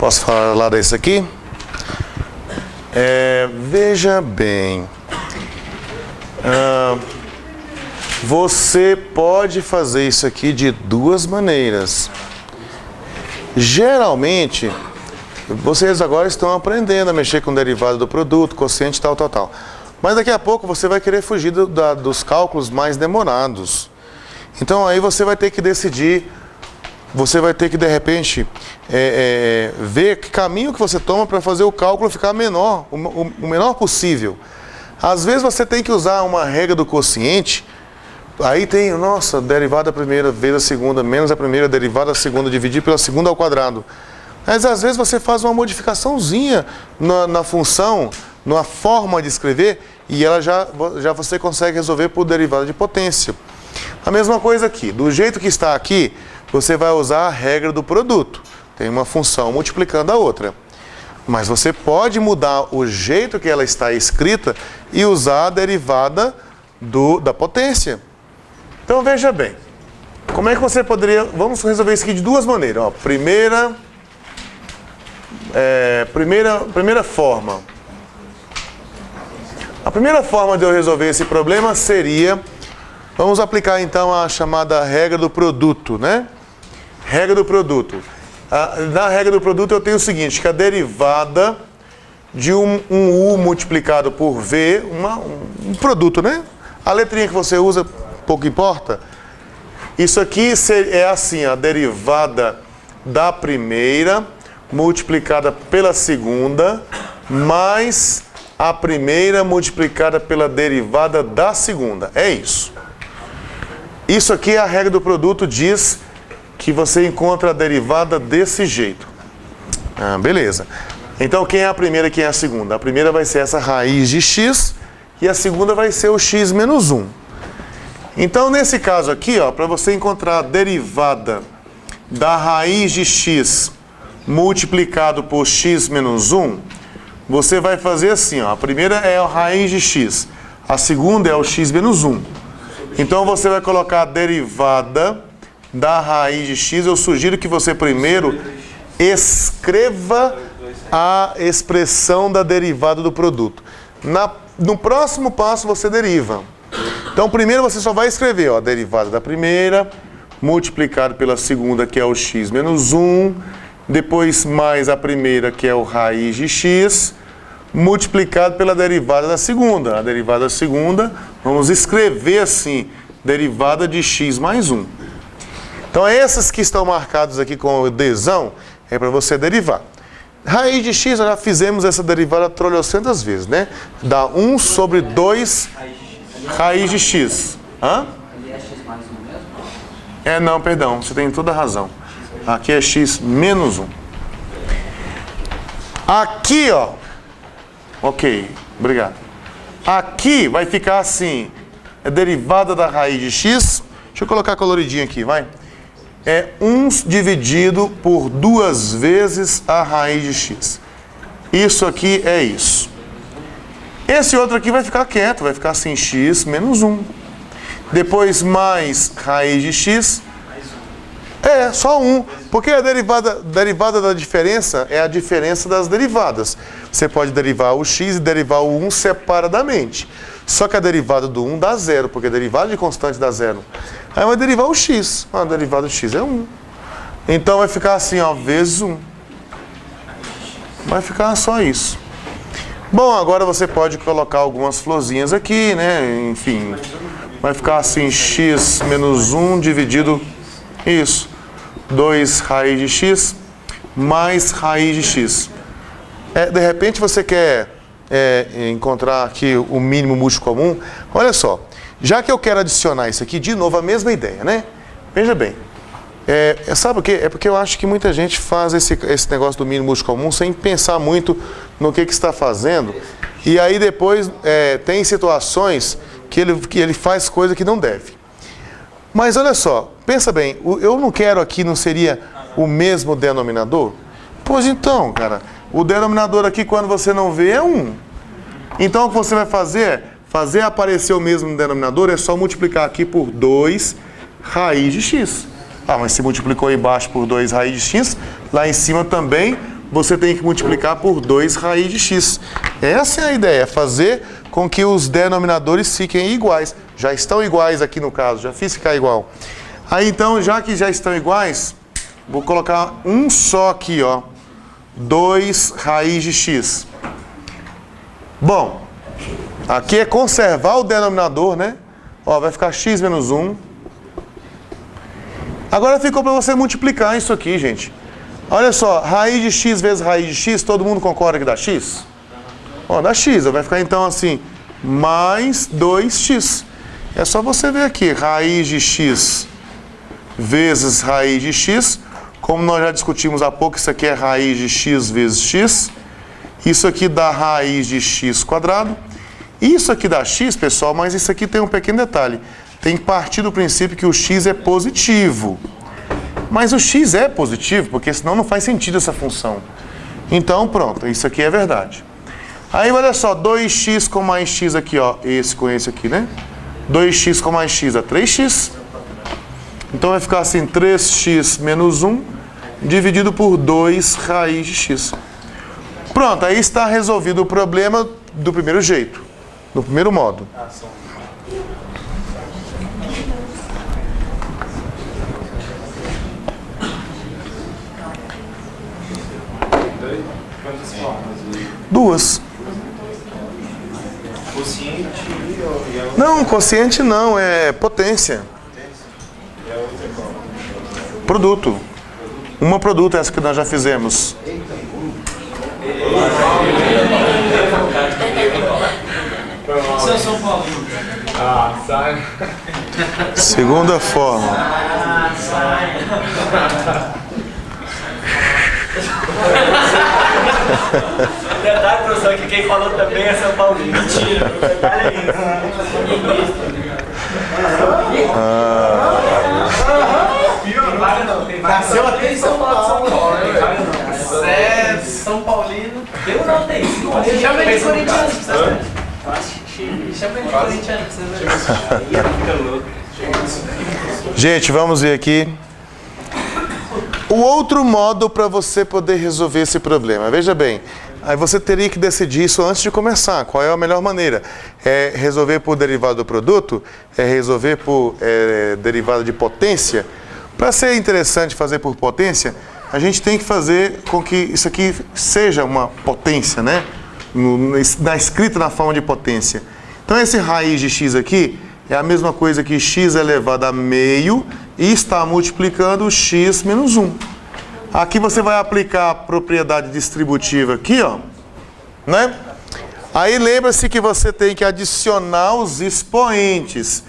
Posso falar desse aqui? Veja bem. Você pode fazer isso aqui de duas maneiras. Geralmente, vocês agora estão aprendendo a mexer com o derivado do produto, quociente, tal. Mas daqui a pouco você vai querer fugir dos cálculos mais demorados. Então aí você vai ter que decidir, você vai ter que de repente ver que caminho que você toma para fazer o cálculo ficar menor, o menor possível. Às vezes você tem que usar uma regra do quociente, aí tem, nossa, derivada da primeira vezes a segunda, menos a primeira, derivada da segunda, dividir pela segunda ao quadrado. Mas às vezes você faz uma modificaçãozinha na função, na forma de escrever, e ela já você consegue resolver por derivada de potência. A mesma coisa aqui, do jeito que está aqui, você vai usar a regra do produto. Tem uma função multiplicando a outra. Mas você pode mudar o jeito que ela está escrita e usar a derivada da potência. Então veja bem, como é que você poderia... Vamos resolver isso aqui de duas maneiras. Ó, primeira forma. A primeira forma de eu resolver esse problema seria... Vamos aplicar então a chamada regra do produto, né? Regra do produto. Na regra do produto eu tenho o seguinte, que a derivada de um U multiplicado por V, um produto, né? A letrinha que você usa, pouco importa. Isso aqui é assim, a derivada da primeira multiplicada pela segunda, mais a primeira multiplicada pela derivada da segunda. É isso. Isso aqui é a regra do produto, diz que você encontra a derivada desse jeito. Beleza. Então, quem é a primeira e quem é a segunda? A primeira vai ser essa raiz de x e a segunda vai ser o x menos 1. Então, nesse caso aqui, para você encontrar a derivada da raiz de x multiplicado por x menos 1, você vai fazer assim, a primeira é a raiz de x, a segunda é o x menos 1. Então, você vai colocar a derivada da raiz de x. Eu sugiro que você primeiro escreva a expressão da derivada do produto. No próximo passo, você deriva. Então, primeiro você só vai escrever a derivada da primeira, multiplicado pela segunda, que é o x menos 1, depois mais a primeira, que é o raiz de x, multiplicado pela derivada da segunda. A derivada da segunda, vamos escrever assim, derivada de x mais 1. Então, essas que estão marcados aqui com o Dzão, é para você derivar. Raiz de x, nós já fizemos essa derivada trocentas vezes, né? Dá 1 sobre 2 raiz de x. Hã? Ali é x mais 1 mesmo? Não, perdão, você tem toda a razão. Aqui é x menos 1. Aqui, ok, obrigado. Aqui vai ficar assim, é derivada da raiz de x. Deixa eu colocar coloridinho aqui, vai. É 1 dividido por 2 vezes a raiz de x. Isso aqui é isso. Esse outro aqui vai ficar quieto, vai ficar assim, x menos 1. Depois mais raiz de x. Só 1. Porque a derivada da diferença é a diferença das derivadas. Você pode derivar o x e derivar o 1 separadamente. Só que a derivada do 1 dá 0, porque a derivada de constante dá 0. Aí vai derivar o x. A derivada do x é 1. Então vai ficar assim, vezes 1. Vai ficar só isso. Bom, agora você pode colocar algumas florzinhas aqui, né? Enfim, vai ficar assim, x menos 1 dividido, isso, 2 raiz de x mais raiz de x. De repente você quer encontrar aqui o mínimo múltiplo comum. Olha só, já que eu quero adicionar isso aqui, de novo, a mesma ideia, né? Veja bem, sabe o quê? É porque eu acho que muita gente faz esse negócio do mínimo múltiplo comum sem pensar muito no que está fazendo. E aí depois tem situações que ele faz coisa que não deve. Mas olha só, pensa bem, eu não quero aqui, não seria o mesmo denominador? Pois então, cara, o denominador aqui, quando você não vê, é 1. Então, o que você vai fazer aparecer o mesmo denominador, é só multiplicar aqui por 2 raiz de x. Mas se multiplicou embaixo por 2 raiz de x, lá em cima também você tem que multiplicar por 2 raiz de x. Essa é a ideia, fazer com que os denominadores fiquem iguais. Já estão iguais aqui no caso, já fiz ficar igual. Aí então, já que já estão iguais, vou colocar um só aqui, ó. 2 raiz de x. Bom, aqui é conservar o denominador, né? Ó, vai ficar x menos 1. Agora ficou para você multiplicar isso aqui, gente. Olha só, raiz de x vezes raiz de x, todo mundo concorda que dá x? Ó, dá x, vai ficar então assim, mais 2x. É só você ver aqui, raiz de x vezes raiz de x. Como nós já discutimos há pouco, isso aqui é raiz de x vezes x. Isso aqui dá raiz de x quadrado. Isso aqui dá x, pessoal, mas isso aqui tem um pequeno detalhe. Tem que partir do princípio que o x é positivo. Mas o x é positivo, porque senão não faz sentido essa função. Então, pronto, isso aqui é verdade. Aí, olha só, 2x com mais x aqui, ó, esse com esse aqui, né? 2x com mais x é 3x. Então vai ficar assim, 3x menos 1, dividido por 2 raiz de x. Pronto, aí está resolvido o problema do primeiro jeito, do primeiro modo. Duas. Quociente Não, quociente não, é potência. Produto. Uma produto, essa que nós já fizemos. Seu São Paulo. Sai. Segunda forma. Detalhe, professor, que quem falou também é São Paulo. Mentira, o detalhe é isso. Nasceu até em São Paulo. São Paulino. Eu não tenho. Chama ele de corintiano. Chama ele de corintiano. Fica louco. Gente, vamos ver aqui. O outro modo para você poder resolver esse problema. Veja bem, aí você teria que decidir isso antes de começar. Qual é a melhor maneira? É resolver por derivada do produto? É resolver por derivada de potência? Para ser interessante fazer por potência, a gente tem que fazer com que isso aqui seja uma potência, né? Na escrita na forma de potência. Então esse raiz de x aqui é a mesma coisa que x elevado a meio e está multiplicando x menos 1. Aqui você vai aplicar a propriedade distributiva aqui, ó, né? Aí lembra-se que você tem que adicionar os expoentes.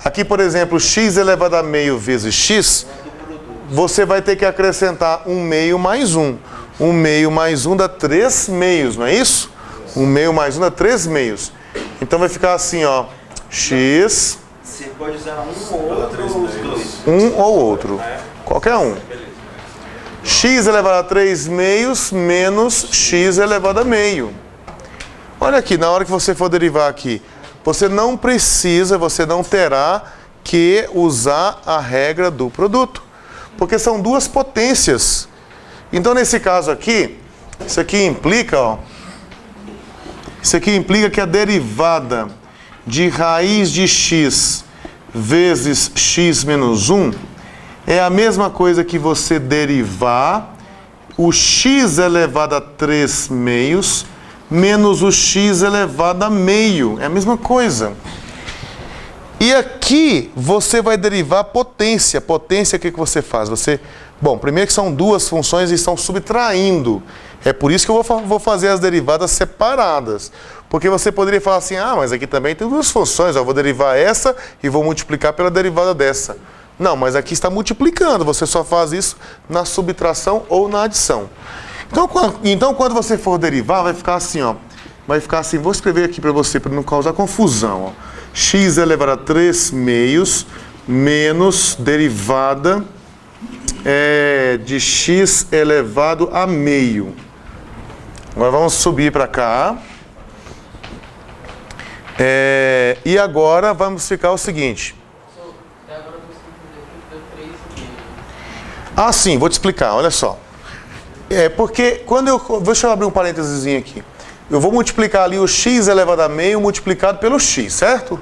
Aqui, por exemplo, x elevado a meio vezes x, você vai ter que acrescentar 1 meio mais 1. 1 meio mais 1 dá 3 meios, não é isso? 1 meio mais 1 dá 3 meios. Então vai ficar assim, ó, x... Você pode usar um ou outro, ou os dois. Um ou outro. Qualquer um. X elevado a 3 meios menos x elevado a meio. Olha aqui, na hora que você for derivar aqui, você não precisa, você não terá que usar a regra do produto. Porque são duas potências. Então, nesse caso aqui, isso aqui implica, ó, isso aqui implica que a derivada de raiz de x vezes x menos 1 é a mesma coisa que você derivar o x elevado a 3 meios menos o x elevado a meio. É a mesma coisa. E aqui você vai derivar potência. Potência, o que você faz? Bom, primeiro que são duas funções e estão subtraindo. É por isso que eu vou fazer as derivadas separadas. Porque você poderia falar assim, mas aqui também tem duas funções, eu vou derivar essa e vou multiplicar pela derivada dessa. Não, mas aqui está multiplicando, você só faz isso na subtração ou na adição. Então quando você for derivar, vai ficar assim, ó. Vai ficar assim, vou escrever aqui para você, para não causar confusão, ó. X elevado a 3 meios menos derivada de x elevado a meio. Agora vamos subir para cá. E agora vamos ficar o seguinte. Sim, vou te explicar, olha só. Porque quando eu... Deixa eu abrir um parênteses aqui. Eu vou multiplicar ali o x elevado a meio multiplicado pelo x, certo?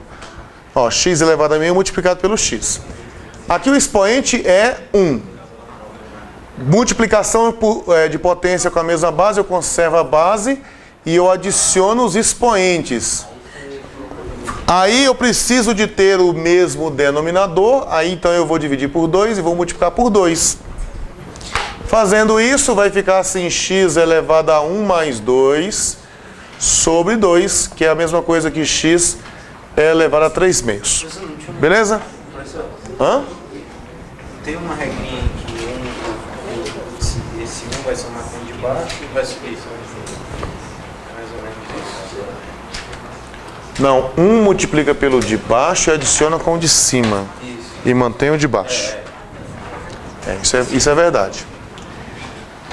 Ó, x elevado a meio multiplicado pelo x. Aqui o expoente é 1. Multiplicação de potência com a mesma base, eu conservo a base e eu adiciono os expoentes. Aí eu preciso de ter o mesmo denominador, aí então eu vou dividir por 2 e vou multiplicar por 2. Fazendo isso, vai ficar assim, x elevado a 1 mais 2 sobre 2, que é a mesma coisa que x elevado a 3 meios. Beleza? Hã? Tem uma regrinha que esse 1 vai somar com o de baixo e vai subir. Mais ou menos isso. Não, 1 multiplica pelo de baixo e adiciona com o de cima. Isso. E mantém o de baixo. Isso é verdade.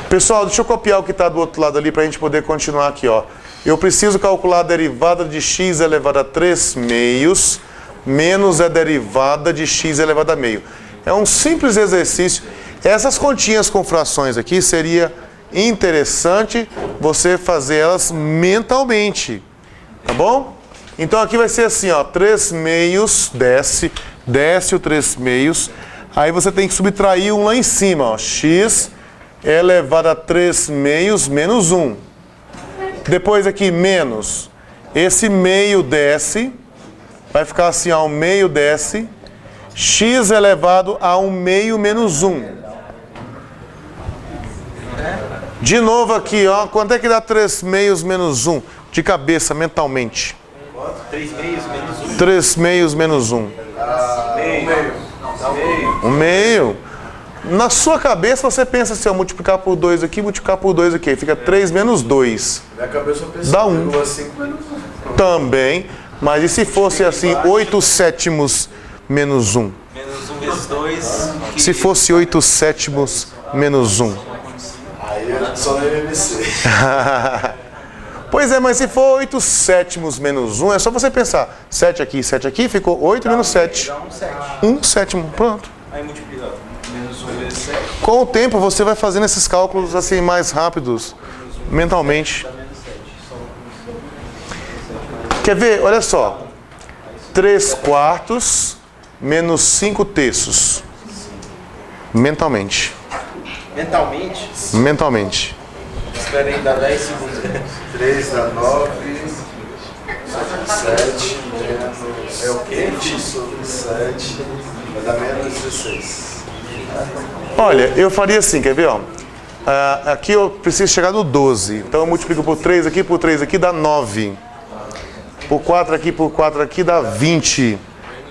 Pessoal, deixa eu copiar o que está do outro lado ali para a gente poder continuar aqui, ó. Eu preciso calcular a derivada de x elevado a 3 meios menos a derivada de x elevado a meio. É um simples exercício. Essas continhas com frações aqui, seria interessante você fazer elas mentalmente. Tá bom? Então aqui vai ser assim, ó. 3 meios, desce o 3 meios. Aí você tem que subtrair um lá em cima, ó. X elevado a 3 meios menos 1. Depois aqui, menos. Esse meio desce. Vai ficar assim, ó. 1 meio desce. X elevado a 1 meio menos 1. De novo aqui, ó. Quanto é que dá 3 meios menos 1? De cabeça, mentalmente. 3 meios menos 1. 3 meios menos 1. Meio. 1 meio. Na sua cabeça você pensa assim, ó, multiplicar por 2 aqui, multiplicar por 2 aqui. Fica 3 menos 2. Minha cabeça eu pensei, Dá 1. pegou 5 menos 1. Também. Mas e se fosse assim, 8 sétimos menos 1? Menos 1 vezes 2. Se fosse 8 sétimos menos 1? Aí eu só no MMC. Pois é, mas se for 8 sétimos menos 1, é só você pensar. 7 aqui, ficou 8 menos 7. Dá 1 sétimo. 1 sétimo, pronto. Aí multiplica. Menos 1 vezes 7. Com o tempo você vai fazendo esses cálculos assim mais rápidos, mentalmente. Quer ver? Olha só. 3 quartos menos 5 terços. Mentalmente. Mentalmente? Mentalmente. Espera aí, dá 10 segundos. 3 dá 9. 7 menos... É o quê? X sobre 7. Vai dar menos 16. Olha, eu faria assim, quer ver? Ó? Aqui eu preciso chegar no 12. Então eu multiplico por 3 aqui, dá 9. Por 4 aqui, dá 20.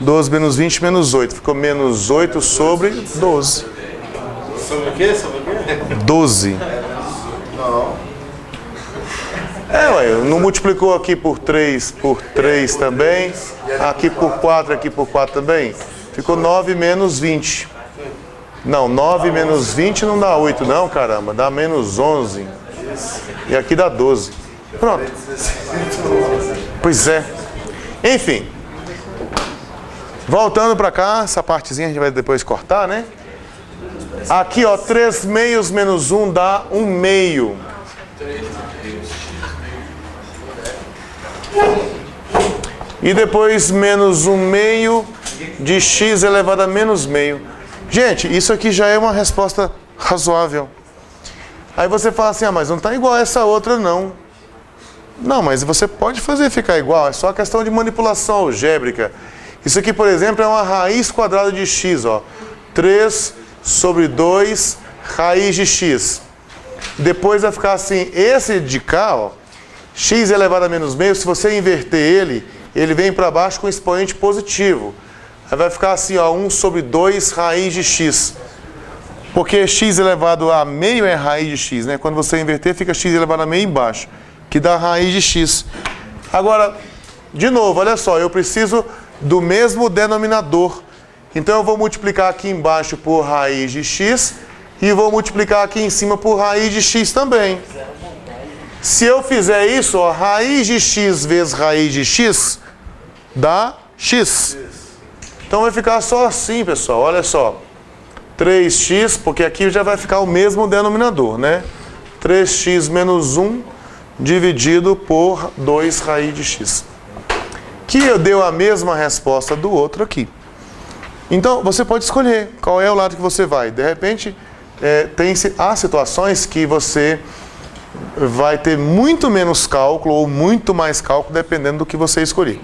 12 menos 20, menos 8. Ficou menos 8 sobre 12. Sobre o quê? Sobre o quê? 12. Não. Ué, não multiplicou aqui por 3 também. Aqui por 4 também. Ficou 9 menos 20. Não, 9 menos 20 não dá 8 não, caramba. Dá menos 11. E aqui dá 12. Pronto. Pois é. Enfim. Voltando para cá, essa partezinha a gente vai depois cortar, né? Aqui, ó, 3 meios menos 1 dá 1 meio. E depois menos 1 meio de x elevado a menos meio. Gente, isso aqui já é uma resposta razoável. Aí você fala assim, mas não está igual a essa outra não. Não, mas você pode fazer ficar igual, é só questão de manipulação algébrica. Isso aqui, por exemplo, é uma raiz quadrada de x, ó. 3 sobre 2 raiz de x. Depois vai ficar assim, esse de cá, ó, x elevado a menos meio, se você inverter ele vem para baixo com expoente positivo. Aí vai ficar assim, ó, 1 sobre 2 raiz de x. Porque x elevado a meio é raiz de x, né? Quando você inverter, fica x elevado a meio embaixo, que dá raiz de x. Agora, de novo, olha só, eu preciso do mesmo denominador. Então eu vou multiplicar aqui embaixo por raiz de x e vou multiplicar aqui em cima por raiz de x também. Se eu fizer isso, ó, raiz de x vezes raiz de x dá x. Então vai ficar só assim, pessoal, olha só. 3x, porque aqui já vai ficar o mesmo denominador, né? 3x menos 1 dividido por 2 raiz de x. Que deu a mesma resposta do outro aqui. Então, você pode escolher qual é o lado que você vai. De repente, há situações que você vai ter muito menos cálculo ou muito mais cálculo, dependendo do que você escolher.